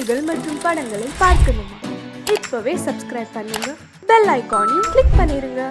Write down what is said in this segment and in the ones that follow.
செய்திகள் மற்றும் படங்களை பார்க்கணுமா? இப்பவே சப்ஸ்கிரைப் பண்ணுங்க, பெல் ஐகானையும் கிளிக் பண்ணிருங்க.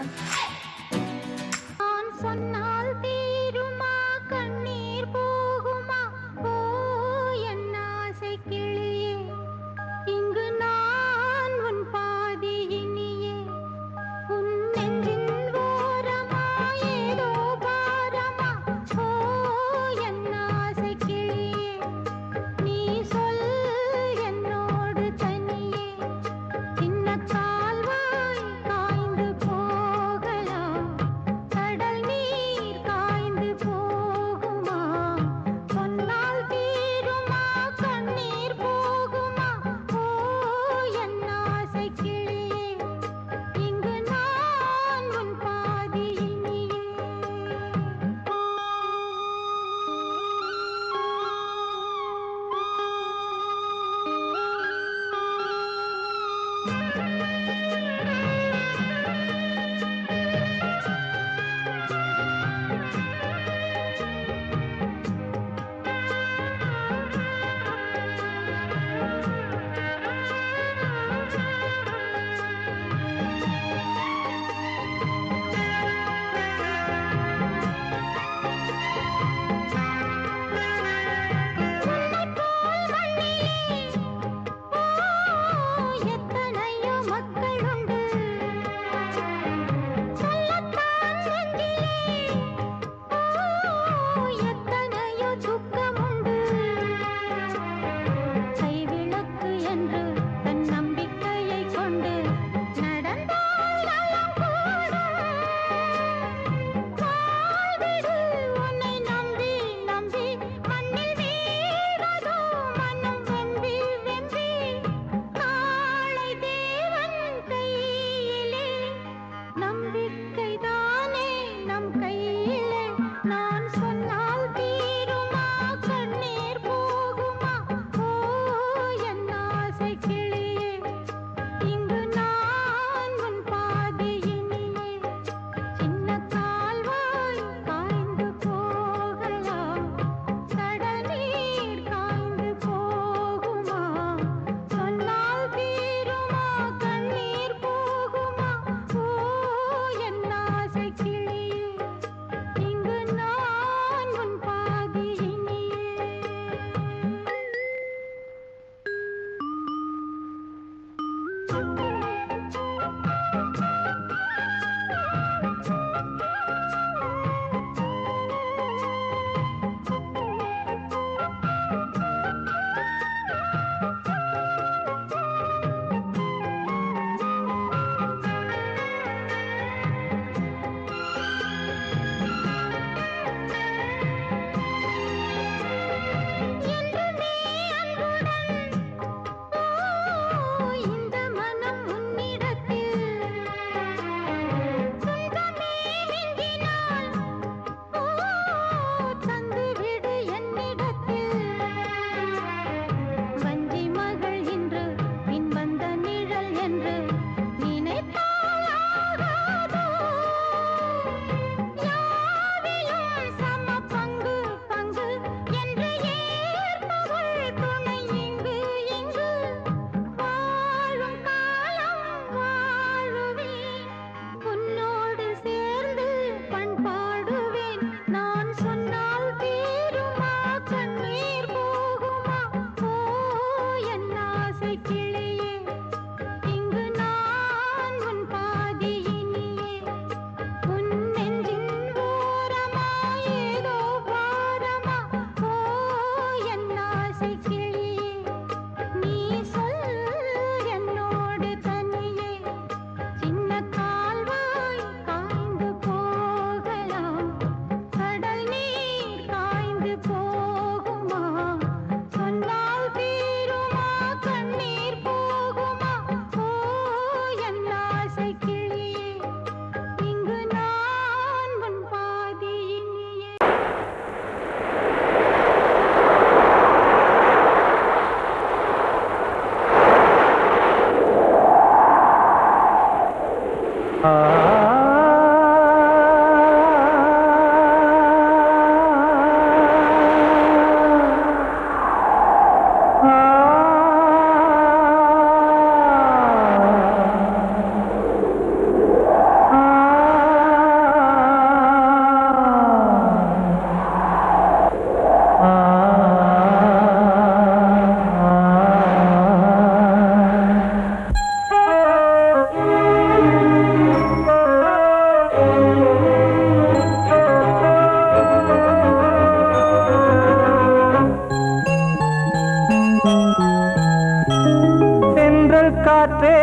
தென்றல் காற்றே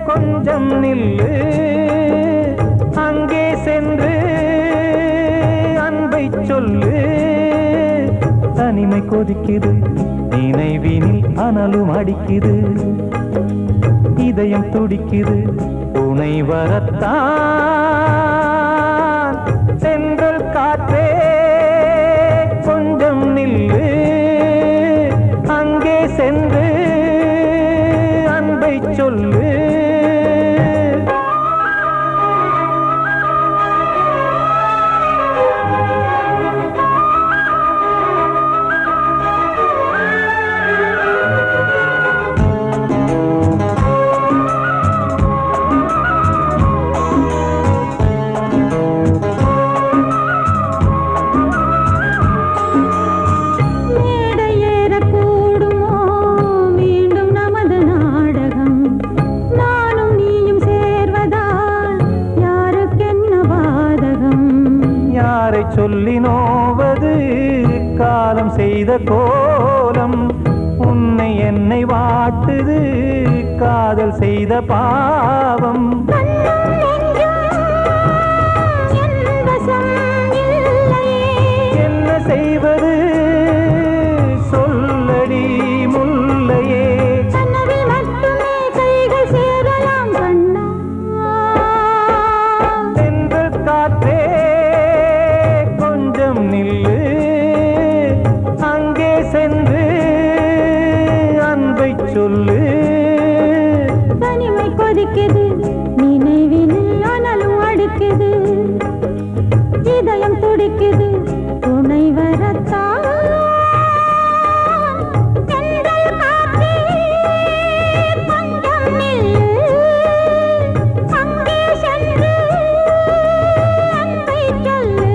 கொஞ்சம் நில்லு, அங்கே சென்று அன்பை சொல்லு. தனிமை கொதிக்குது, நினைவினில் அனலும் அடிக்குது, இதயம் துடிக்குது, துணை வரத்தான். தென்றல் காற்றே கொஞ்சம் நில்லு, அங்கே சென்று அன்பை சொல்லு. சொல்லி நோவது காலம் செய்த கோலம், உன்னை என்னை வாட்டுது காதல் செய்த பாவம். என்ன செய்வது சொல்லடி முல்லையே, தென்றல் காற்றே நில்லு, அங்கே சென்று அன்பை சொல்லு. தனிமை கொதிக்குது, நினைவினில் அனலும் அடிக்குது, இதயம் துடிக்குது, துணை வரத்தான். தென்றல் காற்றே கொஞ்சம் நில்லு, அங்கே சென்று அன்பை சொல்லு.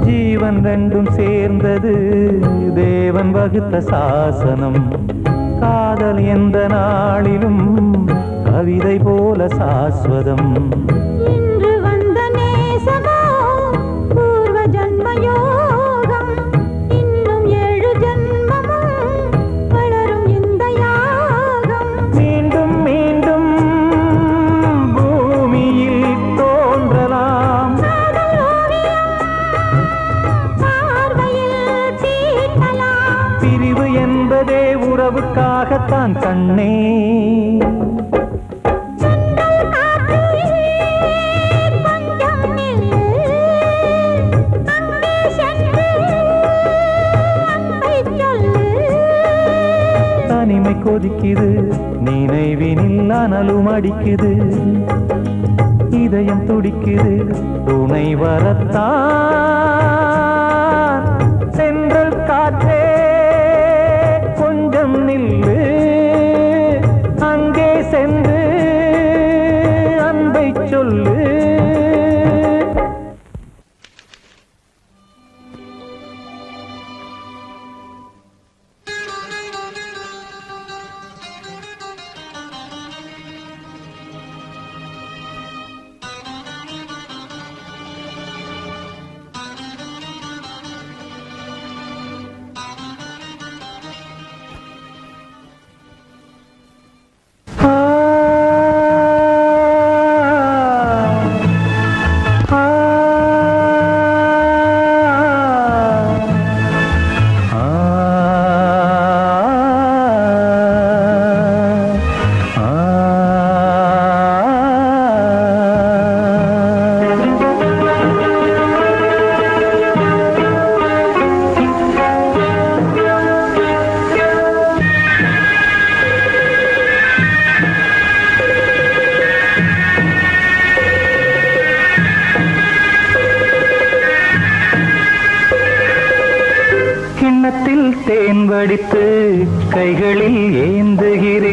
ஜீவன் ரெண்டும் சேர்ந்தது தேவன் வகுத்த சாசனம், காதல் எந்த நாளிலும் கவிதை போல சாஸ்வதம். இன்று வந்த நேசமோ பூர்வ ஜன்மயோகம், இன்னும் 7 ஜன்மமும் வளரும் இந்த யாகம். மீண்டும் மீண்டும் பூமியில் தோன்றலாம், பிரிவு என்பதே உறவுக்காகத்தான் கண்ணே. தனிமை கொதிக்குது, நினைவினில் அனலும் அடிக்குது, இதயம் துடிக்குது, துணை வரத்தான். தென்றல் காற்றே கொஞ்சம் நில்லு, அங்கே சென்று அன்பை சொல்லு. கிண்ணத்தில் தேன் வடித்து கைகளில் ஏந்துகிறேன்.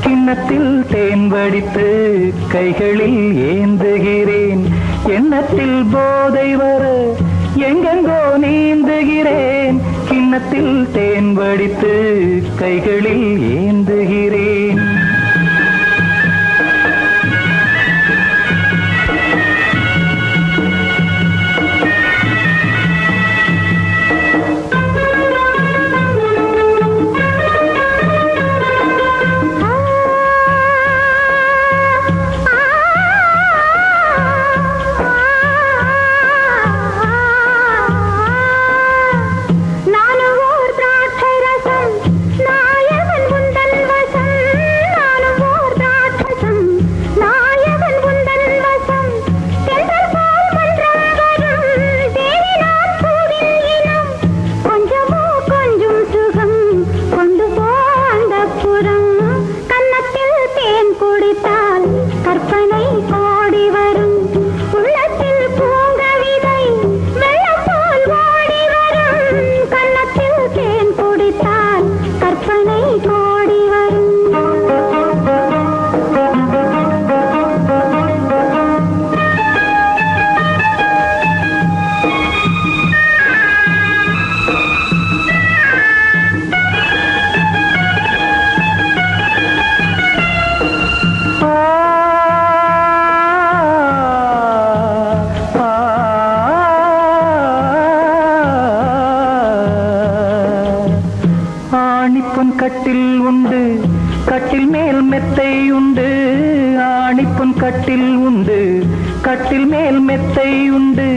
கிண்ணத்தில் தேன் வடித்து கைகளில் ஏந்துகிறேன். எண்ணத்தில் போதை வர எங்கெங்கோ நீந்துகிறேன். கிண்ணத்தில் தேன் வடித்து கைகளில் ஏந்துகிறேன். கட்டில் உண்டு, கட்டில் மேல் மெத்தை உண்டு. ஆணிப்பொன் கட்டில் உண்டு, கட்டில் மேல் மெத்தை உண்டு.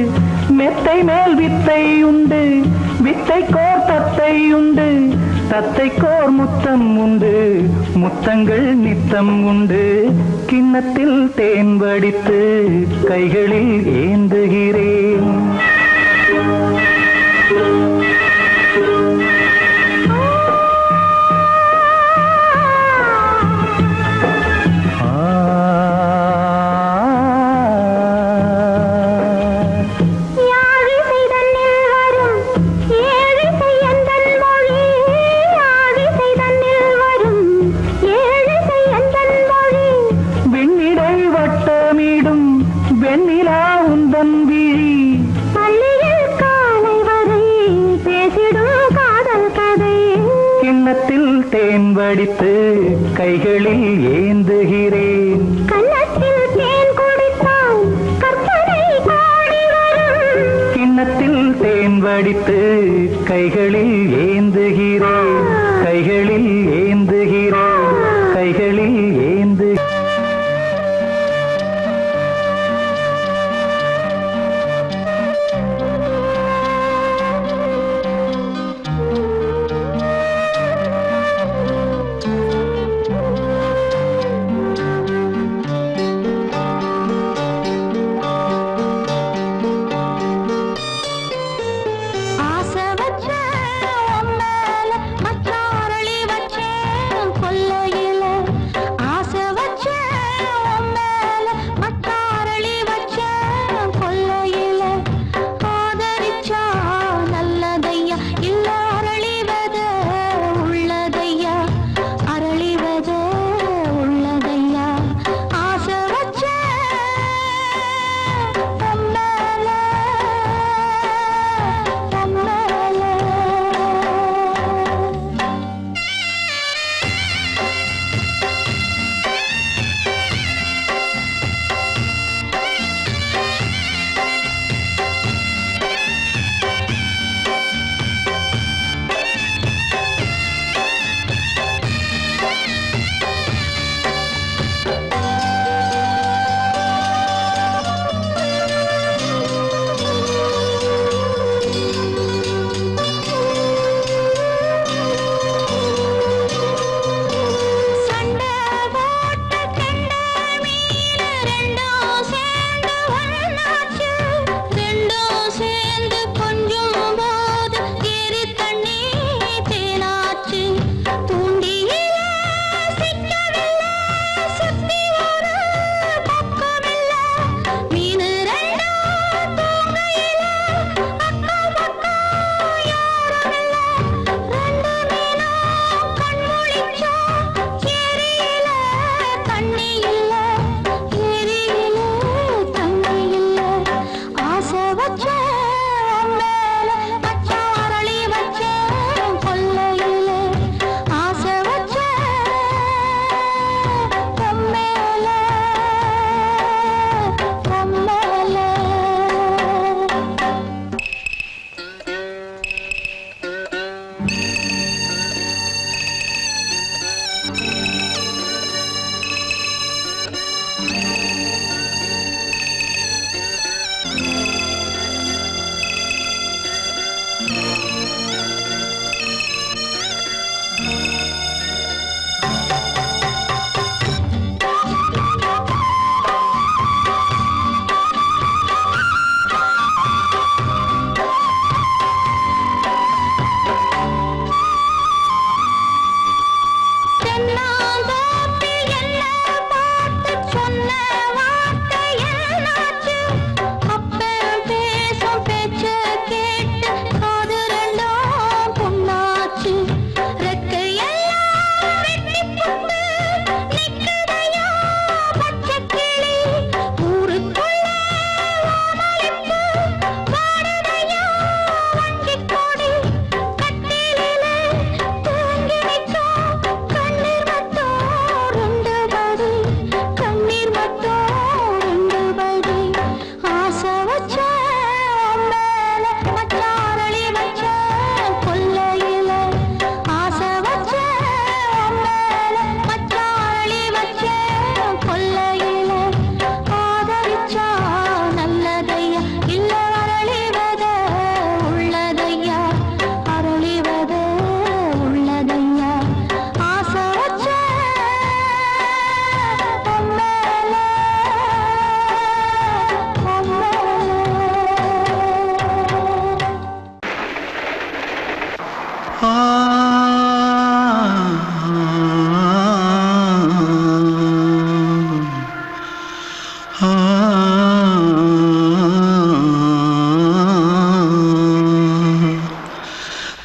மெத்தை மேல் வித்தை உண்டு, வித்தை கோர் தத்தை உண்டு. தத்தை கோர் முத்தம் உண்டு, முத்தங்கள் நித்தம் உண்டு. கிண்ணத்தில் தேன் வடித்து கைகளில் ஏந்துகிறேன். வெண்ணிலா உந்தன் விழி பள்ளியில் காலை வரை பேசிடும் காதல் கதை. கிண்ணத்தில் தேன் வடித்து கைகளில் ஏந்துகிறேன். கண்ணத்தில் தேன் குடித்தால் கற்பனை கோடி வரும். கிண்ணத்தில் தேன் வடித்து கைகளில் ஏந்துகிறேன். கைகளில் ஏந்துகிறேன். கைகளில் ஏந்து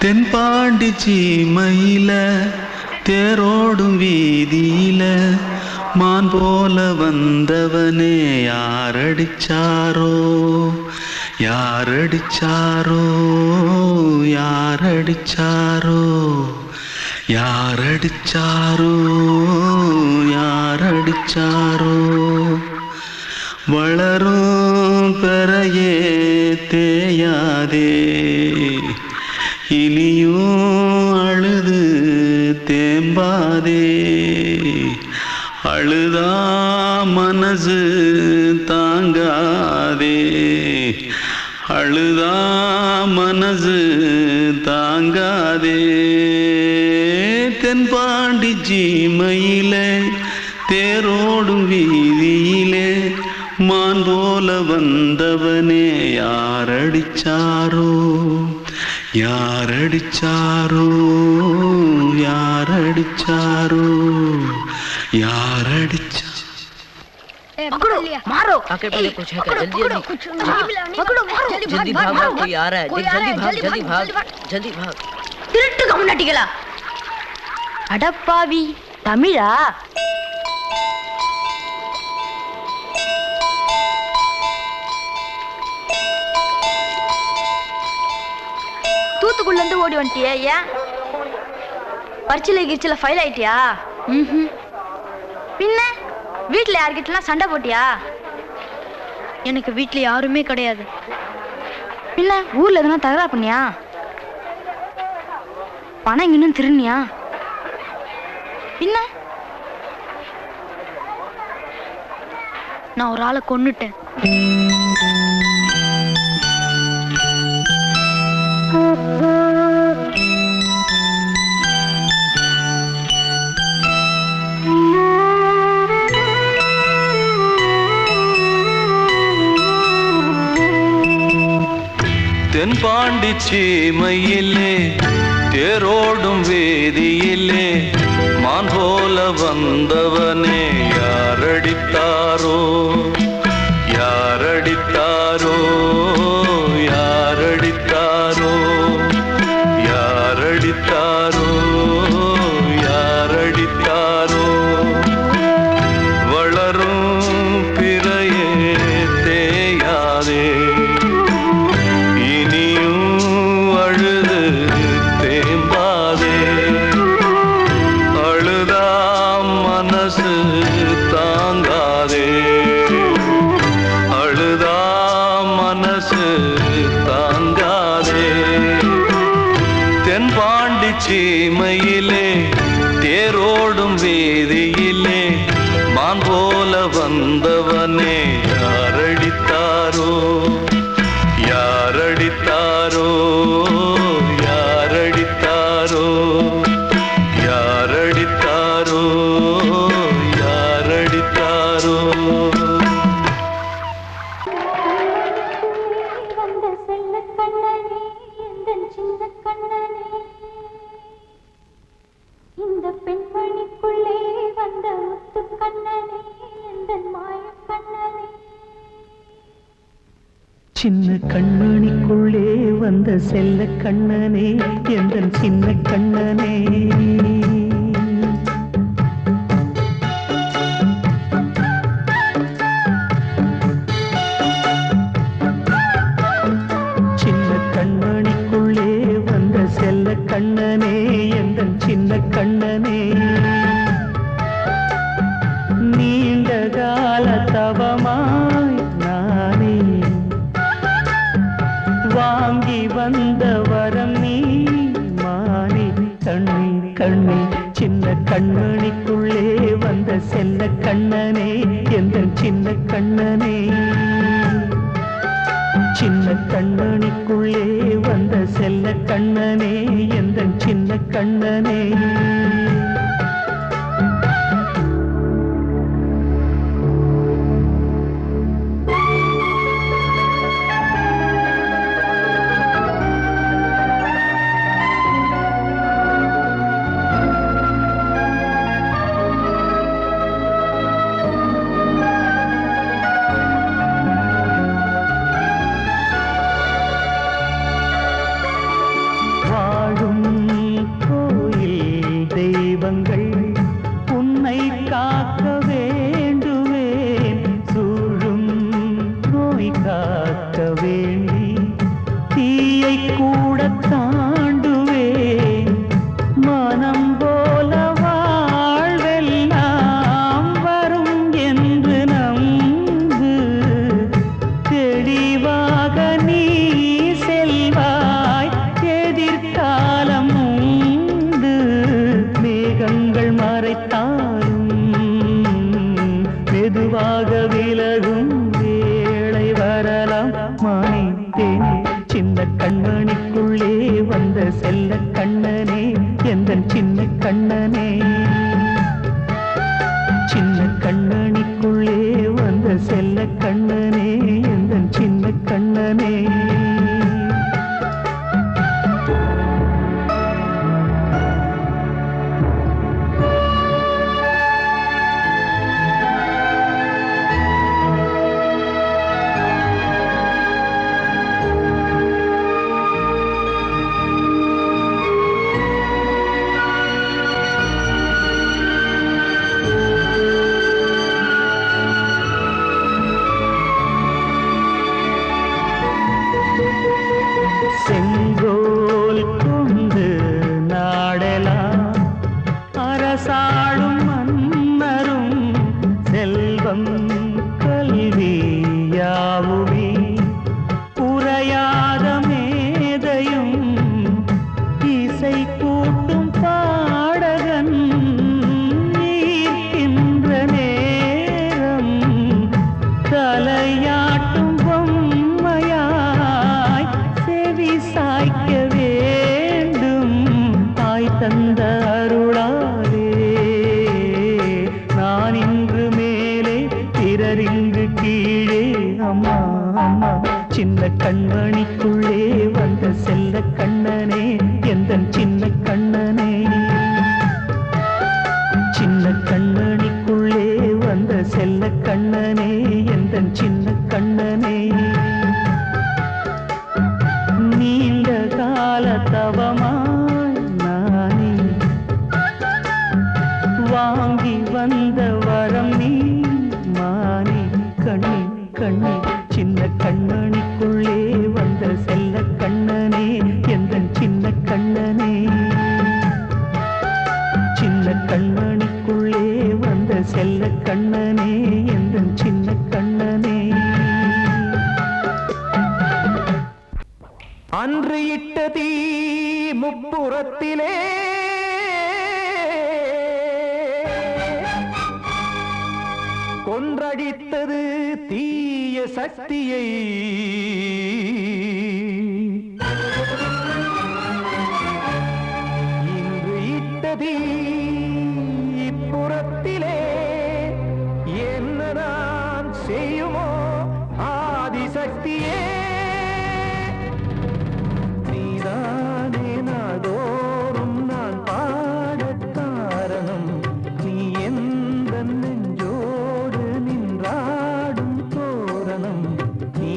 தென்பாண்டி சீமையில தேரோடும் வீதியில மான் போல வந்தவனே யாரடிச்சாரோ யாரடிச்சாரோ யாரடிச்சாரோ யாரடிச்சாரோ யாரடிச்சாரோ வளரும் பெறையே தேயாதே இனியும் அழுது தேம்பாதே அழுதா மனசு தாங்காதே அழுதா மனசு தாங்காதே தென்பாண்டி சீமையிலே தேரோடும் வீதியிலே மான் போல வந்தவனே யாரடிச்சாரோ யாரடிச்சாரோ யாரடிச்சாரோ யாரடிச்சா पकड़ो मारो आके पहले कुछ है क्या जल्दी जल्दी पकड़ो मारो जल्दी भाग भाग कोई आ रहा है जल्दी भाग जल्दी भाग திருட்டு கம்னாட்டிகளா அடப்பாவி தமிழா தூத்துக்குள்ள இருந்து ஓடி வந்துட்டியா ஏன் பரிச்சையில கிரிச்சில ஃபைல் ஆயிட்டியா பின்ன வீட்டுல யார்கிட்டலாம் சண்டை போட்டியா எனக்கு வீட்டுல யாருமே கிடையாது பின்ன ஊர்ல எதுனா தகராறு பண்ணியா பணம் இன்னும் திருநியா பின்ன நான் ஒரு ஆளை கொன்னுட்டேன் தென்பாண்டி சீமையிலே தேரோடும் வேதியிலே மான் போல வந்தவனே யாரடித்தாரோ யாரடித்தாரோ யாரடித்தாரோ யாரடித்தாரோ யாரடித்தாரோ வளரும் பிறையே தேயாதே தாங்காதே அழுதா மனசு தாங்காதே தென்பாண்டி சீமையிலே தேரோடும் வேதியிலே மான் போல வந்தவனே யாரடித்தாரோ யாரடித்தாரோ யாரடித்தாரோ யாரடித்தாரோ யாரடித்தாரோ வந்த செல்ல கண்ணனே எந்தன் சின்ன கண்ணனே இந்த பெண்மணிக்குள்ளே வந்த முத்து கண்ணனே எந்தன் மாய கண்ணனே சின்ன கண்மணிக்குள்ளே வந்த செல்ல கண்ணனே எந்தன் சின்ன கண்ணனே சின்ன கண்மணிக்குள்ளே வந்த செல்ல கண்ணனே எந்தன் சின்ன கண்ணனே நீண்ட கால தவமாய் நானே வாங்கி வந்த வரம் நீ மானே கண்ணே கண்ணே சின்ன கண்மணிக்குள்ளே வந்த செல்ல கண்ணனே எந்தன் சின்ன கண்ணனே சின்ன கண்மணிக்குள்ளே வந்த செல்ல கண்ணனே எந்தன் சின்ன கண்ணனே வாழ காக்க வேண்டி தீயை கூட தாண்டுவேன் மனம் போல வாழ்வெல்லாம் வரும் என்று நம்பு தெளிவாக நீ செல்வாய் எதிர்காலம் உண்டு மேகங்கள் மறைத்தாலும் மெதுவாக விலகும் வேளை வரலாம் மானே தேனே சின்ன கண்மணிக்குள்ளே வந்த செல்ல கண்ணனே எந்தன் சின்ன கண்ணனே சின்ன கண்ணனிக்குள்ளே வந்த செல்ல கண்ணனே எந்தன் சின்ன கண்ணனே செங்கோல் கொண்டு நாடலாம் அரசாளும் மன்னரும் செல்வம் கல்வி யாவுமே உரையாத மேதையும் இசை கூட்டும் பாடகன் ஈர்க்கின்ற நேரம் தலையாட்டும் பொம்மையாய் செவி சாய்க்க வேண்டும் தாய் தந்த அருளாலே நான் இன்று மேலே பிறரிங்கு கீழே அம்மா அம்மா சின்ன கண்மணிக்குள்ளே வந்த செல்ல கண்ணனே எந்தன் சின்ன கண்ணனே சின்ன கண்ணனிக்குள்ளே வந்த செல்ல கண்ணனே எந்தன் சின்ன கண்ணனே நீண்ட கால தவமாய் நானே வாங்கி வந்த வரம் நீ மானே கண்ணே கண்ணே சின்ன கண்ணனிக்குள்ளே வந்த செல்ல கண்ணனே எந்தன் சின்ன கண்ணனே சின்ன கண்ணனிக்குள்ளே வந்த செல்ல கண்ணனே எந்தன் சின்ன கண்ணனே அன்று இட்ட தீ முப்புறத்திலே கொன்றடித்தது தீய சக்தியை இன்று இட்ட தீ இப்புறத்திலே என்ன நான் செய்யுமோ ஆதிசக்தியே நீதானே நாடோறும் நான் பாடக் காரணம் நீ எந்த நெஞ்சோடு நின்றாடும் தோரணம் நீ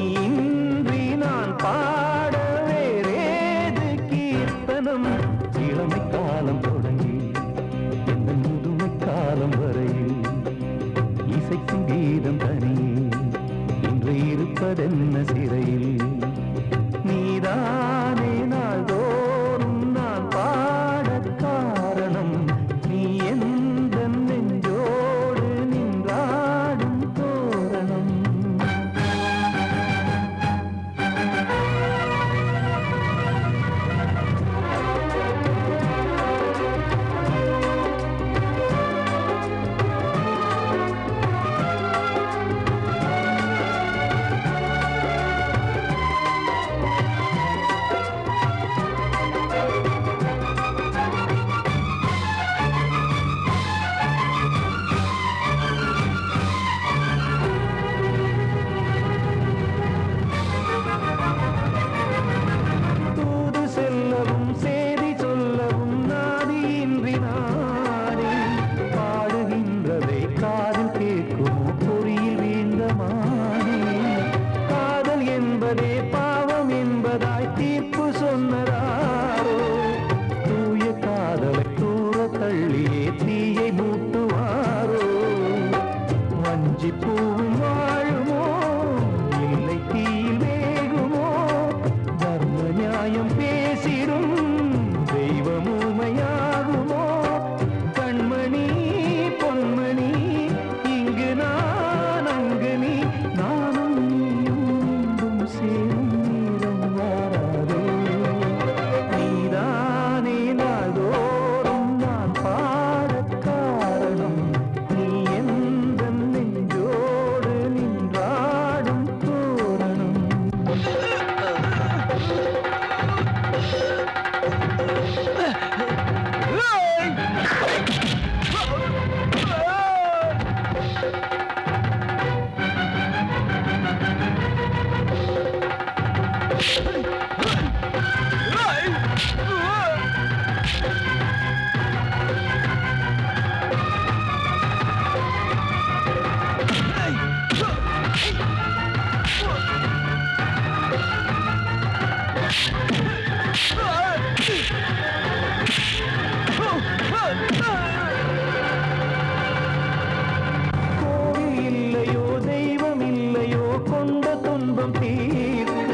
கோவில் இல்லையோ தெய்வம் இல்லையோ கொண்ட துன்பம் தீர்க்க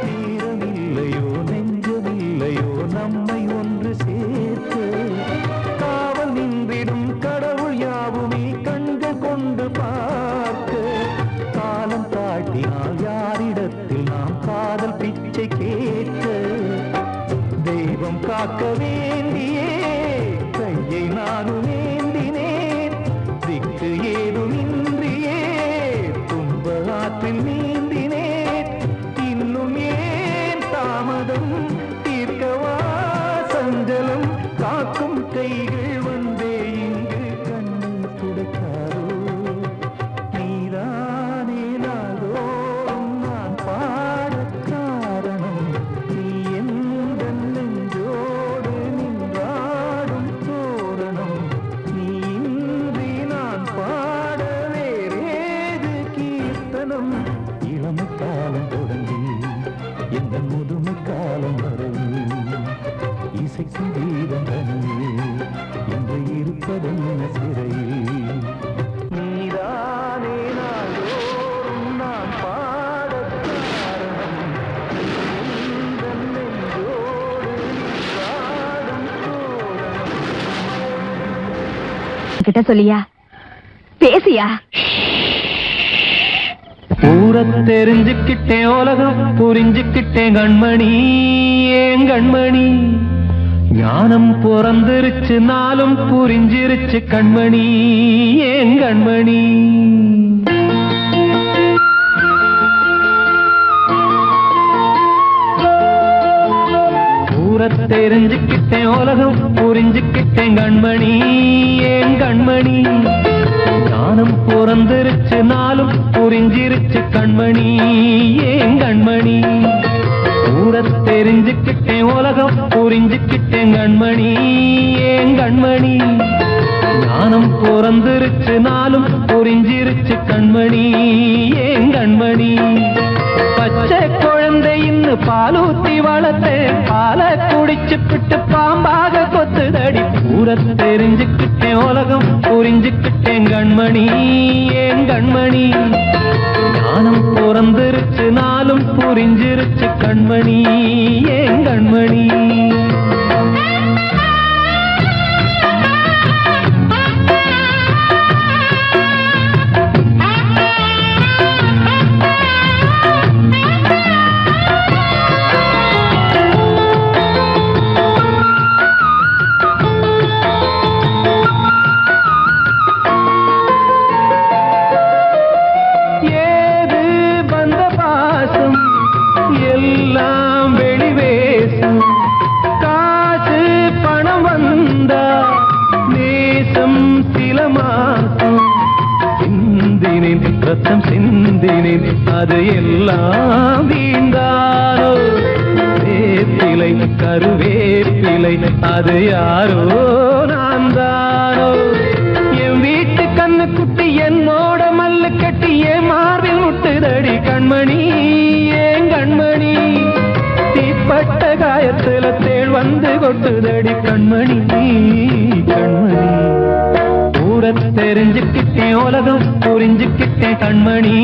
தீரம் இல்லையோ நெஞ்சம் இல்லையோ நம்மை ஒன்று சேர்க்க காவல் நின்றிடும் கடவுள் யாவுமே கண்கள் கொண்டு பார்க்க காலம் தாட்டினால் யாரிடத்தில் நாம் காதல் பிச்சை கேட்க தெய்வம் காக்க வேண்டியே கையை நானும் ஏந்தினேன் திக்கு ஏதுமின்றியே துன்ப ஆற்றில் நீந்தினேன் இன்னும் ஏன் தாமதம் தீர்க்கவா சஞ்சலம் காக்கும் கைகள் வந்தே இங்கு கண்ணை துடைக்காரோ நீதானே நாள்தோறும் நான் பாடக் காரணம் நீ எந்த நெஞ்சோடு நின்றாடும் தோரணம் நீ இன்றி நான் பாட வேறேது கீர்த்தனம் இளமை காலம் தொடங்கி எந்த முதுமை காலம் வரை இசைக்கும் கீதம் தனியே என்று இருப்பதென்ன சிறையில் நீதானே நாள்தோறும் நான் பாடக் காரணம் எந்த நெஞ்சோடு நின்றாடும் தோரணம் கிட்ட சொல்லியா பேசியா ஊரை தெரிஞ்சுக்கிட்டேன் உலகம் புரிஞ்சுக்கிட்டேன் கண்மணி ஏன் கண்மணி ஞானம் பிறந்திருச்சு நாளும் புரிஞ்சிருச்சு கண்மணி ஏன் கண்மணி ஊரை தெரிஞ்சுக்கிட்டேன் உலகம் புரிஞ்சுக்கிட்டேன் கண்மணி ஏன் கண்மணி ஞானம் பிறந்திருச்சு நாளும் புரிஞ்சிருச்சு கண்மணி ஏன் கண்மணி ஊரை தெரிஞ்சுக்கிட்டேன் உலகம் புரிஞ்சுக்கிட்டேன் கண்மணி ஏன் கண்மணி ஞானம் பிறந்திருச்சு நாளும் புரிஞ்சிருச்சு கண்மணி ஏன் கண்மணி பச்சை குழந்தை இன்னும் பாலூத்தி வளர்த்தேன் பாலை குடிச்சு பிட்டு பாம்பாக கொத்துதடி ஊரை தெரிஞ்சுக்கிட்டேன் உலகம் புரிஞ்சுக்கிட்டேன் கண்மணி ஏன் கண்மணி ஞானம் பிறந்திருச்சு நாளும் புரிஞ்சிருச்சு கண்மணி ஏன் கண்மணி ஏது வந்த பாசம் எல்லாம் வெளிவேசம் காசு பணம் வந்தா நேசம் சில மாசம் சிந்தினேன் ரத்தம் சிந்தினேன் அது எல்லாம் வீண்டாரோ வேப்பிலை கருவேப்பிலை அது யாரோ நான் தானோ என் வீட்டு கண்ணு குட்டி என்னோட மல்லு கட்டி என் மார்பில் முட்டுதடி கண்மணி ஏன் கண்மணி தீப்பட்ட காயத்துல தேள் வந்து கொட்டுதடி கண்மணி கண்மணி ஊரை தெரிஞ்சுக்கிட்டேன் உலகம் புரிஞ்சுக்கிட்டேன் கண்மணி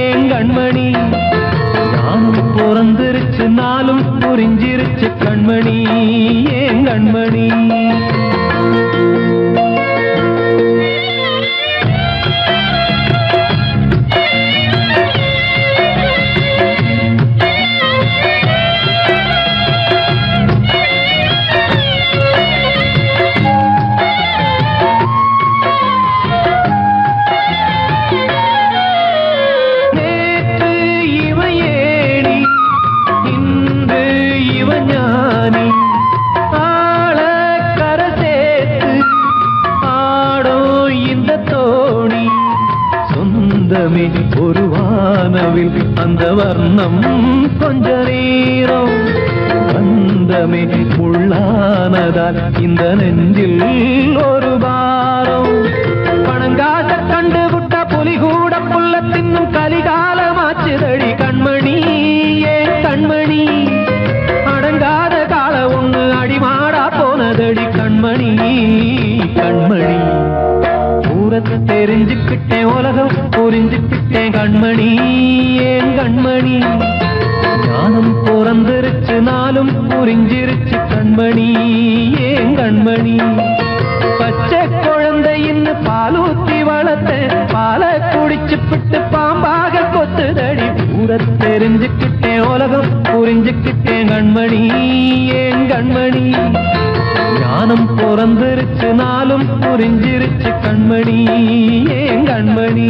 ஏன் கண்மணி ஞானம் பிறந்திருச்சு நாளும் புரிஞ்சிருச்சு கண்மணி ஏன் கண்மணி நேற்று இவ ஏணி இன்று இவ ஞானி ஆள கரை சேர்த்து ஆடோ இந்த தோணி சொந்தமே ஒரு வானவில் அந்த வர்ணம் கொஞ்ச நேரம் பந்தமே உள்ளானதால் இந்த நெஞ்சில் ஒரு பாரம் பணங்காச கண்டு விட்ட புலி கூட புல்ல தின்னும் கலிகாலமாச்சுதடி கண்மணி ஏன் கண்மணி அடங்காத கால ஒண்ணு அடிமாடா போனதடி கண்மணி கண்மணி ஊரத்தை தெரிஞ்சுக்கிட்டேன் உலகம் புரிஞ்சுக்கிட்டேன் கண்மணி ஏன் கண்மணி ஞானம் பிறந்திருச்சு நாளும் புரிஞ்சிருச்சு கண்மணி ஏன் கண்மணி பச்சை குழந்தையின் பாலூத்தி வளர்த்த பாலை குடிச்சு பிட்டு பாம்பாக கொத்துதடி ஊரை தெரிஞ்சுக்கிட்டேன் உலகம் புரிஞ்சுக்கிட்டேன் கண்மணி ஏன் கண்மணி ஞானம் பிறந்திருச்சு நாளும் புரிஞ்சிருச்சு கண்மணி ஏன் கண்மணி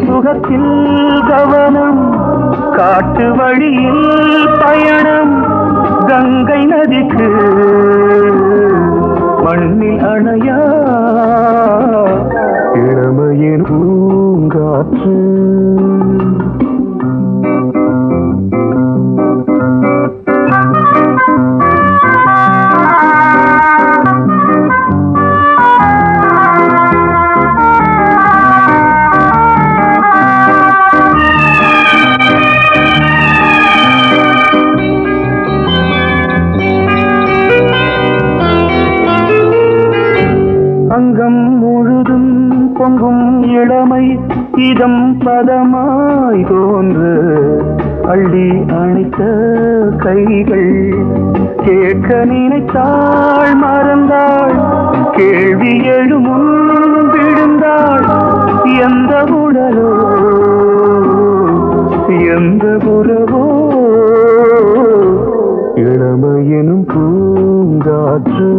சுகத்தில் கவனம் காட்டு வழியில் பயணம் கங்கை நதிக்கு மண்ணில் அணையா இளமையின் பூங்காற்று இதம் பதமாய் தோன்று அள்ளி அணைத்த கைகள் கேட்க நினைத்தாள் மறந்தாள் கேள்வி எழுமுன் விழுந்தாள் எந்த உடலோ எந்த புறவோ இளமையெனும் பூங்காற்று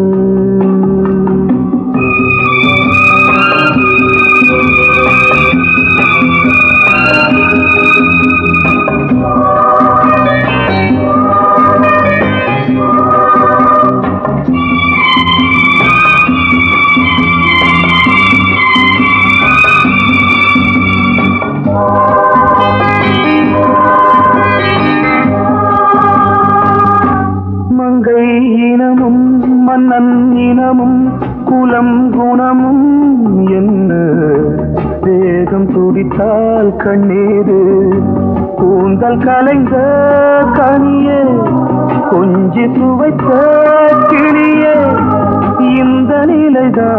மன்னன் இனமும் குலம் குணமும் என்ன வேகம் துடித்தால் கண்ணீரு கூந்தல் கலைந்த கனியே கொஞ்சி சுவைத்த கிளியே இந்த நிலைதான்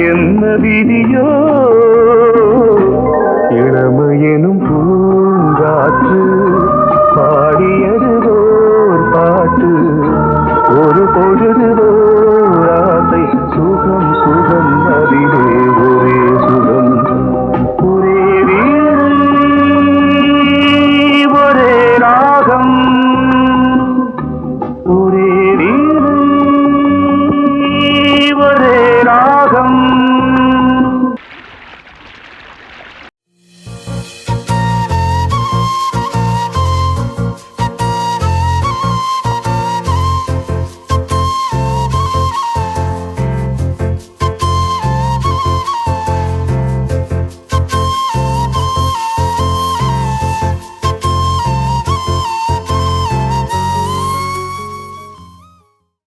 என்ன விதியோ இளமையெனும் பூங்காற்று பாடியது ஓர் வருது